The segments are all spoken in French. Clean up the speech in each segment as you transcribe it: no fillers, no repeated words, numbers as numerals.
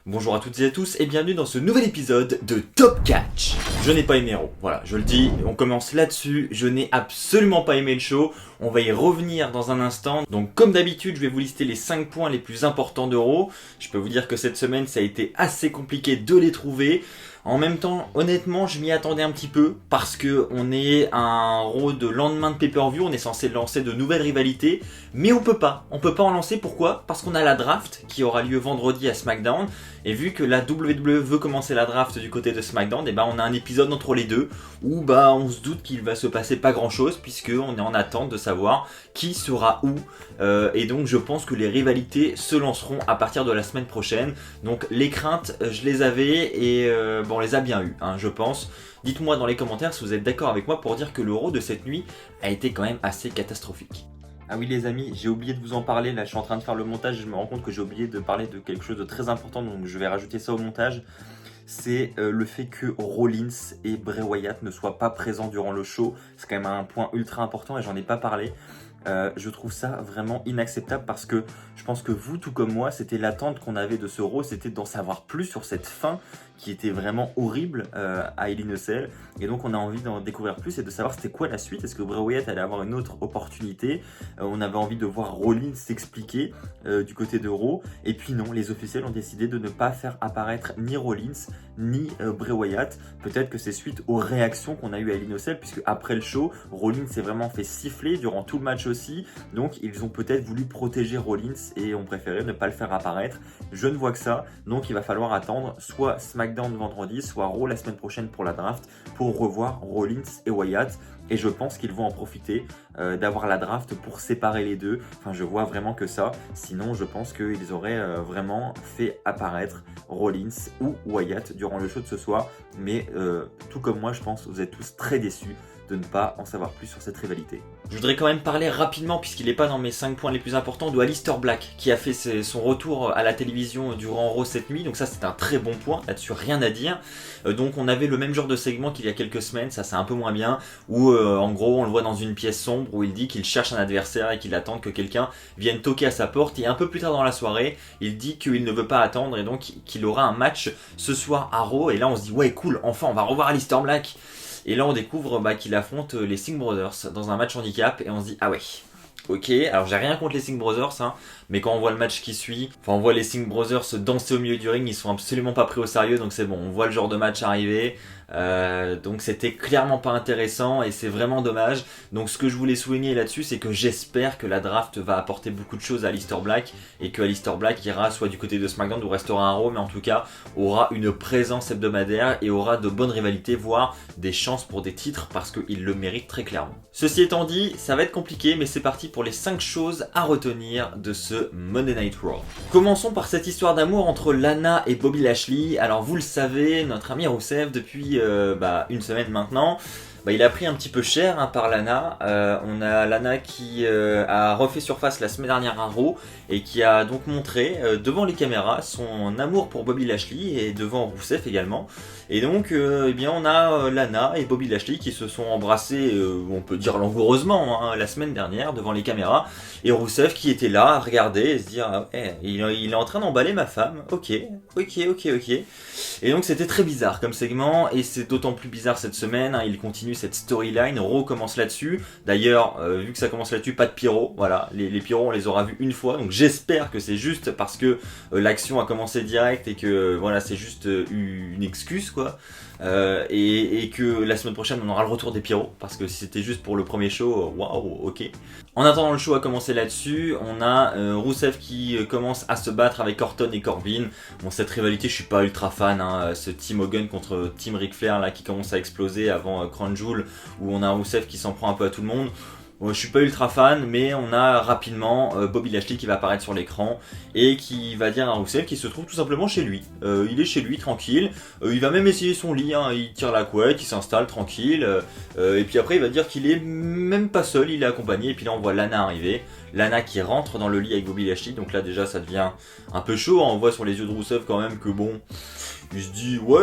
Bonjour à toutes et à tous et bienvenue dans ce nouvel épisode de Top Catch. Je n'ai pas aimé Raw, voilà, je le dis, on commence là-dessus, je n'ai absolument pas aimé le show, on va y revenir dans un instant. Donc comme d'habitude, je vais vous lister les 5 points les plus importants de Raw. Je peux vous dire que cette semaine, ça a été assez compliqué de les trouver. En même temps, honnêtement, je m'y attendais un petit peu parce que on est à un Raw de lendemain de pay-per-view, on est censé lancer de nouvelles rivalités, mais on peut pas en lancer. Pourquoi ? Parce qu'on a la draft qui aura lieu vendredi à SmackDown, et vu que la WWE veut commencer la draft du côté de SmackDown, et ben on a un épisode entre les deux où on se doute qu'il va se passer pas grand chose puisque on est en attente de savoir qui sera où, et donc je pense que les rivalités se lanceront à partir de la semaine prochaine. Donc les craintes, je les avais et on les a bien eues, je pense. Dites-moi dans les commentaires si vous êtes d'accord avec moi pour dire que le Raw de cette nuit a été quand même assez catastrophique. Ah oui les amis, j'ai oublié de vous en parler, là je suis en train de faire le montage, je me rends compte que j'ai oublié de parler de quelque chose de très important, donc je vais rajouter ça au montage. C'est le fait que Rollins et Bray Wyatt ne soient pas présents durant le show. C'est quand même un point ultra important et j'en ai pas parlé. Je trouve ça vraiment inacceptable parce que je pense que vous, tout comme moi, c'était l'attente qu'on avait de ce Raw, c'était d'en savoir plus sur cette fin qui était vraiment horrible à Hell in a Cell. Et donc on a envie d'en découvrir plus et de savoir c'était quoi la suite. Est-ce que Bray Wyatt allait avoir une autre opportunité? On avait envie de voir Rollins s'expliquer du côté de Raw. Et puis non, les officiels ont décidé de ne pas faire apparaître ni Rollins ni Bray Wyatt. Peut-être que c'est suite aux réactions qu'on a eues à Hell in a Cell, puisque après le show, Rollins s'est vraiment fait siffler durant tout le match aussi. Donc ils ont peut-être voulu protéger Rollins et ont préféré ne pas le faire apparaître. Je ne vois que ça. Donc il va falloir attendre soit SmackDown vendredi, soit Raw la semaine prochaine pour la draft, pour revoir Rollins et Wyatt. Et je pense qu'ils vont en profiter d'avoir la draft pour séparer les deux. Enfin, je vois vraiment que ça. Sinon, je pense qu'ils auraient vraiment fait apparaître Rollins ou Wyatt durant le show de ce soir. Mais tout comme moi, je pense que vous êtes tous très déçus de ne pas en savoir plus sur cette rivalité. Je voudrais quand même parler rapidement, puisqu'il n'est pas dans mes 5 points les plus importants, de Aleister Black, qui a fait son retour à la télévision durant Raw cette nuit. Donc ça, c'est un très bon point, là-dessus rien à dire. Donc on avait le même genre de segment qu'il y a quelques semaines, ça c'est un peu moins bien, où en gros on le voit dans une pièce sombre, où il dit qu'il cherche un adversaire et qu'il attend que quelqu'un vienne toquer à sa porte. Et un peu plus tard dans la soirée, il dit qu'il ne veut pas attendre et donc qu'il aura un match ce soir à Raw. Et là on se dit ouais cool, enfin on va revoir Aleister Black. Et là on découvre qu'il affronte les Singh Brothers dans un match handicap et on se dit ah ouais, ok, alors j'ai rien contre les Singh Brothers, mais quand on voit le match qui suit, on voit les Singh Brothers se danser au milieu du ring, ils sont absolument pas pris au sérieux, donc c'est bon, on voit le genre de match arriver. Donc c'était clairement pas intéressant et c'est vraiment dommage. Donc ce que je voulais souligner là-dessus, c'est que j'espère que la draft va apporter beaucoup de choses à Aleister Black et que Aleister Black ira soit du côté de SmackDown ou restera un Raw, mais en tout cas aura une présence hebdomadaire et aura de bonnes rivalités, voire des chances pour des titres parce qu'il le mérite très clairement. Ceci étant dit, ça va être compliqué, mais c'est parti pour les 5 choses à retenir de ce Monday Night Raw. Commençons par cette histoire d'amour entre Lana et Bobby Lashley. Alors vous le savez, notre ami Rusev depuis une semaine maintenant, il a pris un petit peu cher par Lana. On a Lana qui a refait surface la semaine dernière à Raw et qui a donc montré devant les caméras son amour pour Bobby Lashley et devant Rusev également. Et donc on a Lana et Bobby Lashley qui se sont embrassés, on peut dire langoureusement, la semaine dernière devant les caméras. Et Rusev qui était là à regarder et se dire ah ouais, il est en train d'emballer ma femme, ok. Et donc c'était très bizarre comme segment et c'est d'autant plus bizarre cette semaine, il continue cette storyline, Raw commence là-dessus. D'ailleurs, vu que ça commence là-dessus, pas de pyro, voilà, les pyros on les aura vus une fois, donc j'espère que c'est juste parce que l'action a commencé direct et que voilà, c'est juste une excuse quoi. Et que la semaine prochaine on aura le retour des pyros parce que si c'était juste pour le premier show, waouh, ok. En attendant le show a commencé là-dessus, on a Rusev qui commence à se battre avec Orton et Corbin. Bon, cette rivalité je suis pas ultra fan, ce Team Hogan contre Team Ric Flair là qui commence à exploser avant Crown Jewel où on a Rusev qui s'en prend un peu à tout le monde. Je suis pas ultra fan, mais on a rapidement Bobby Lashley qui va apparaître sur l'écran et qui va dire à Rusev qu'il se trouve tout simplement chez lui. Il est chez lui tranquille, il va même essayer son lit, il tire la couette, il s'installe tranquille, et puis après il va dire qu'il est même pas seul, il est accompagné, et puis là on voit Lana arriver. Lana qui rentre dans le lit avec Bobby Lashley, donc là déjà ça devient un peu chaud, on voit sur les yeux de Rusev quand même que bon, il se dit ouais...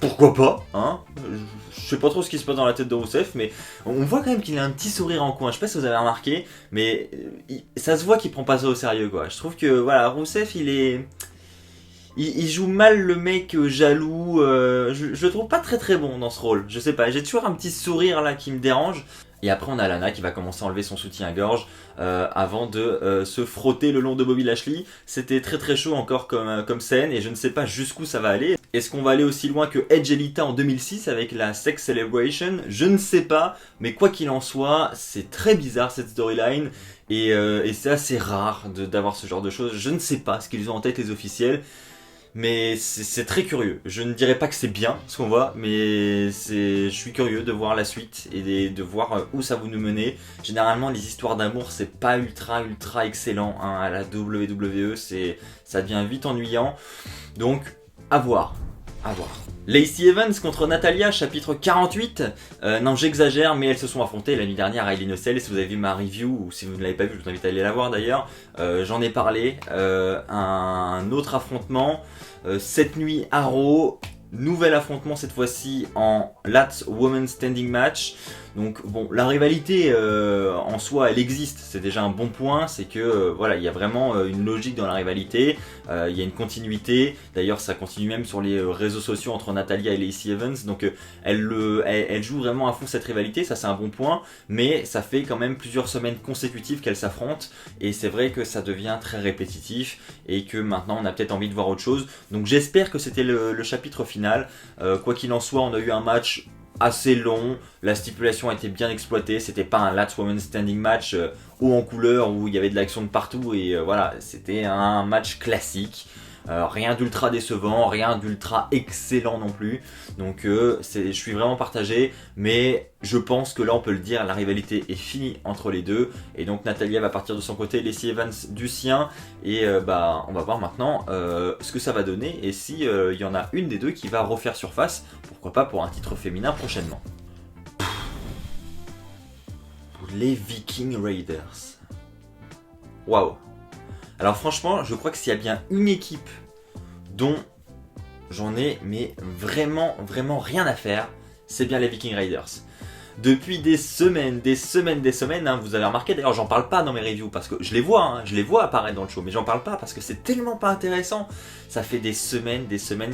pourquoi pas, hein. Je sais pas trop ce qui se passe dans la tête de Rousseff, mais on voit quand même qu'il a un petit sourire en coin. Je sais pas si vous avez remarqué, mais ça se voit qu'il prend pas ça au sérieux, quoi. Je trouve que, voilà, Rousseff, il joue mal le mec jaloux. Je le trouve pas très très bon dans ce rôle. Je sais pas, j'ai toujours un petit sourire là qui me dérange. Et après on a Lana qui va commencer à enlever son soutien-gorge avant de se frotter le long de Bobby Lashley. C'était très très chaud encore comme scène et je ne sais pas jusqu'où ça va aller. Est-ce qu'on va aller aussi loin que Edge et Lita en 2006 avec la Sex Celebration? Je ne sais pas, mais quoi qu'il en soit, c'est très bizarre cette storyline et c'est assez rare d'avoir ce genre de choses. Je ne sais pas ce qu'ils ont en tête les officiels. Mais c'est très curieux. Je ne dirais pas que c'est bien ce qu'on voit, mais je suis curieux de voir la suite et de voir où ça va nous mener. Généralement, les histoires d'amour, c'est pas ultra excellent hein, à la WWE, ça devient vite ennuyant. Donc, à voir. Lacey Evans contre Natalya, chapitre 48. Non, j'exagère, mais elles se sont affrontées la nuit dernière à Hell in a Cell. Si vous avez vu ma review, ou si vous ne l'avez pas vu, je vous invite à aller la voir d'ailleurs. J'en ai parlé. Un autre affrontement. Cette nuit à Raw. Nouvel affrontement cette fois-ci en Last Woman Standing Match. Donc bon, la rivalité en soi elle existe, c'est déjà un bon point, c'est que voilà, il y a vraiment une logique dans la rivalité, il y a une continuité, d'ailleurs ça continue même sur les réseaux sociaux entre Natalya et Lacey Evans, donc elle joue vraiment à fond cette rivalité, ça c'est un bon point, mais ça fait quand même plusieurs semaines consécutives qu'elles s'affrontent, et c'est vrai que ça devient très répétitif, et que maintenant on a peut-être envie de voir autre chose, donc j'espère que c'était le chapitre final, quoi qu'il en soit on a eu un match assez long, la stipulation a été bien exploitée, c'était pas un Last Woman Standing match haut en couleur où il y avait de l'action de partout et voilà, c'était un match classique, rien d'ultra décevant, rien d'ultra excellent non plus, donc je suis vraiment partagé, mais je pense que là on peut le dire, la rivalité est finie entre les deux, et donc Natalya va partir de son côté, Lacey Evans du sien, et on va voir maintenant ce que ça va donner, et si il y en a une des deux qui va refaire surface, pourquoi pas pour un titre féminin prochainement. Les Viking Raiders. Waouh. Alors franchement, je crois que s'il y a bien une équipe dont j'en ai mais vraiment rien à faire, c'est bien les Viking Raiders. Depuis des semaines, hein, vous avez remarqué, d'ailleurs j'en parle pas dans mes reviews parce que je les vois apparaître dans le show, mais j'en parle pas parce que c'est tellement pas intéressant. Ça fait des semaines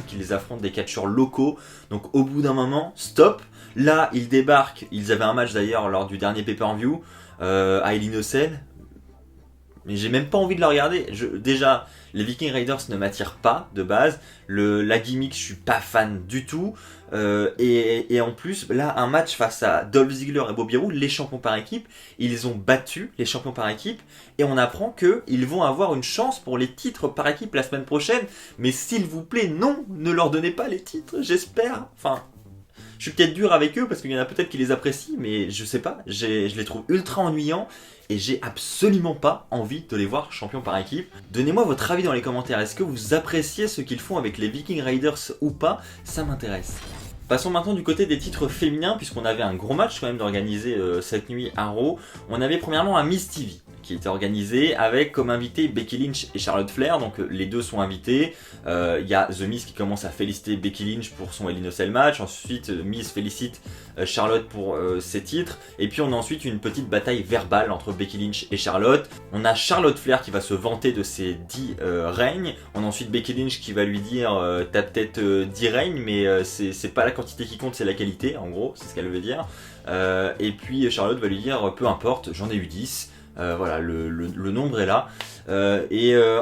qu'ils affrontent des catcheurs locaux, donc au bout d'un moment, stop. Là, ils débarquent, ils avaient un match d'ailleurs lors du dernier pay-per-view à Hell in a Cell, mais j'ai même pas envie de la regarder. Déjà, les Viking Raiders ne m'attirent pas de base. La gimmick, je suis pas fan du tout. Et en plus, là, un match face à Dolph Ziggler et Bobby Roode, les champions par équipe, ils ont battu les champions par équipe. Et on apprend qu'ils vont avoir une chance pour les titres par équipe la semaine prochaine. Mais s'il vous plaît, non, ne leur donnez pas les titres, j'espère. Enfin, je suis peut-être dur avec eux parce qu'il y en a peut-être qui les apprécient, mais je sais pas, je les trouve ultra ennuyants. Et j'ai absolument pas envie de les voir champions par équipe. Donnez-moi votre avis dans les commentaires. Est-ce que vous appréciez ce qu'ils font avec les Viking Raiders ou pas? Ça m'intéresse. Passons maintenant du côté des titres féminins, puisqu'on avait un gros match quand même d'organiser cette nuit à Raw. On avait premièrement un Miss TV qui était organisé avec comme invité Becky Lynch et Charlotte Flair, donc les deux sont invités. Il y a The Miz qui commence à féliciter Becky Lynch pour son Hell in a Cell match, ensuite Miz félicite Charlotte pour ses titres, et puis on a ensuite une petite bataille verbale entre Becky Lynch et Charlotte. On a Charlotte Flair qui va se vanter de ses 10 règnes, on a ensuite Becky Lynch qui va lui dire t'as peut-être 10 règnes, mais c'est pas la quantité qui compte, c'est la qualité, en gros, c'est ce qu'elle veut dire. Et puis Charlotte va lui dire peu importe, j'en ai eu 10. Voilà, le nombre est là.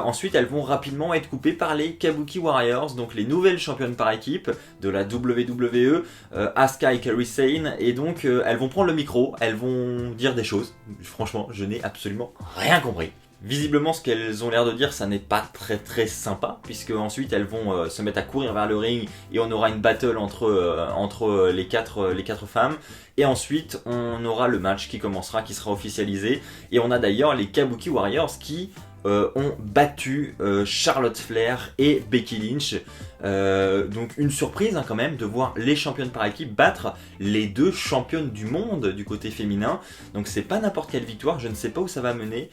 Ensuite, elles vont rapidement être coupées par les Kabuki Warriors, donc les nouvelles championnes par équipe de la WWE, Asuka et Kairi Sane. Et donc, elles vont prendre le micro, elles vont dire des choses. Franchement, je n'ai absolument rien compris. Visiblement, ce qu'elles ont l'air de dire, ça n'est pas très sympa, puisque ensuite elles vont se mettre à courir vers le ring et on aura une battle entre les quatre femmes. Et ensuite, on aura le match qui commencera, qui sera officialisé. Et on a d'ailleurs les Kabuki Warriors qui ont battu Charlotte Flair et Becky Lynch. Donc une surprise quand même de voir les championnes par équipe battre les deux championnes du monde du côté féminin. Donc c'est pas n'importe quelle victoire, je ne sais pas où ça va mener.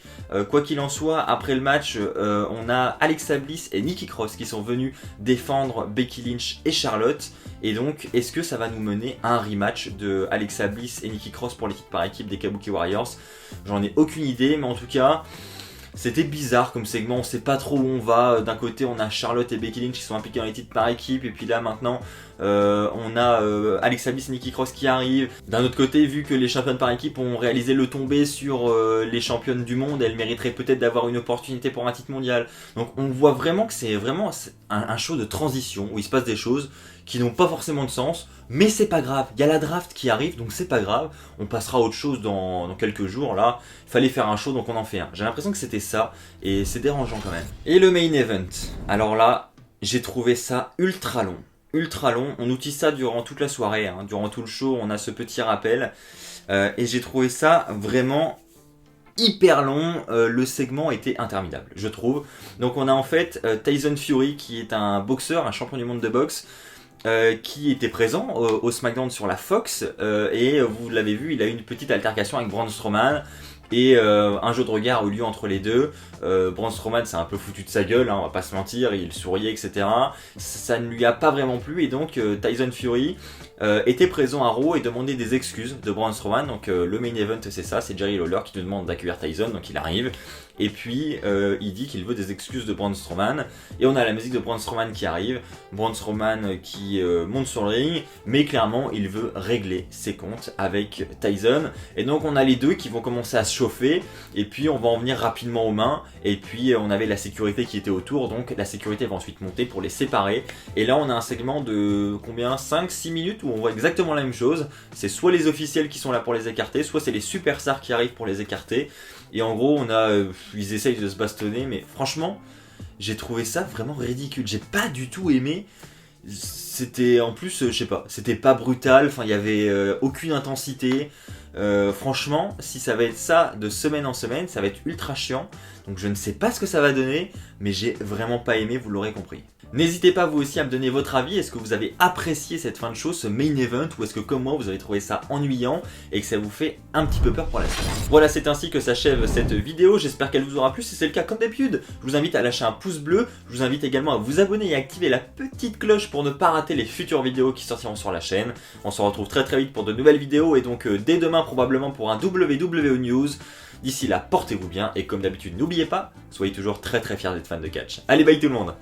Quoi qu'il en soit, après le match, on a Alexa Bliss et Nikki Cross qui sont venus défendre Becky Lynch et Charlotte. Et donc est-ce que ça va nous mener à un rematch de Alexa Bliss et Nikki Cross pour l'équipe par équipe des Kabuki Warriors? J'en ai aucune idée, mais en tout cas c'était bizarre comme segment, on sait pas trop où on va. D'un côté on a Charlotte et Becky Lynch qui sont impliqués dans les titres par équipe, et puis là maintenant on a Alexa Bliss et Nikki Cross qui arrivent. D'un autre côté, vu que les championnes par équipe ont réalisé le tombé sur les championnes du monde, elles mériteraient peut-être d'avoir une opportunité pour un titre mondial. Donc on voit vraiment que c'est vraiment un show de transition où il se passe des choses qui n'ont pas forcément de sens, mais c'est pas grave, il y a la draft qui arrive, donc c'est pas grave, on passera à autre chose dans quelques jours. Là, il fallait faire un show, donc on en fait un. J'ai l'impression que c'était ça, et c'est dérangeant quand même. Et le main event, alors là, j'ai trouvé ça ultra long, on nous dit ça durant toute la soirée, hein. Durant tout le show, on a ce petit rappel, et j'ai trouvé ça vraiment hyper long. Le segment était interminable, je trouve. Donc on a en fait Tyson Fury, qui est un boxeur, un champion du monde de boxe, qui était présent au SmackDown sur la Fox, et vous l'avez vu, il a eu une petite altercation avec Braun Strowman, et un jeu de regard a eu lieu entre les deux. Braun Strowman s'est un peu foutu de sa gueule, hein, on va pas se mentir, il souriait, etc. Ça ne lui a pas vraiment plu, et donc Tyson Fury était présent à Raw et demandait des excuses de Braun Strowman. Donc le main event c'est ça, c'est Jerry Lawler qui nous demande d'accueillir Tyson, donc il arrive, et puis il dit qu'il veut des excuses de Braun Strowman, et on a la musique de Braun Strowman qui arrive, Braun Strowman qui monte sur le ring, mais clairement il veut régler ses comptes avec Tyson, et donc on a les deux qui vont commencer à se chauffer, et puis on va en venir rapidement aux mains, et puis on avait la sécurité qui était autour, donc la sécurité va ensuite monter pour les séparer, et là on a un segment de combien, 5-6 minutes où on voit exactement la même chose. C'est soit les officiels qui sont là pour les écarter, soit c'est les superstars qui arrivent pour les écarter, et en gros on a ils essayent de se bastonner, mais franchement j'ai trouvé ça vraiment ridicule, j'ai pas du tout aimé. C'était en plus, je sais pas, c'était pas brutal, enfin il y avait aucune intensité. Franchement, si ça va être ça de semaine en semaine, ça va être ultra chiant. Donc je ne sais pas ce que ça va donner, mais j'ai vraiment pas aimé, vous l'aurez compris. N'hésitez pas vous aussi à me donner votre avis. Est-ce que vous avez apprécié cette fin de show, ce main event, ou est-ce que comme moi vous avez trouvé ça ennuyant et que ça vous fait un petit peu peur pour la suite? Voilà, c'est ainsi que s'achève cette vidéo. J'espère qu'elle vous aura plu. Si c'est le cas, comme d'habitude, je vous invite à lâcher un pouce bleu. Je vous invite également à vous abonner et à activer la petite cloche pour ne pas rater les futures vidéos qui sortiront sur la chaîne. On se retrouve très très vite pour de nouvelles vidéos, et donc dès demain probablement pour un WWE News. D'ici là, portez-vous bien, et comme d'habitude, n'oubliez pas, soyez toujours très très fiers d'être fan de catch. Allez, bye tout le monde!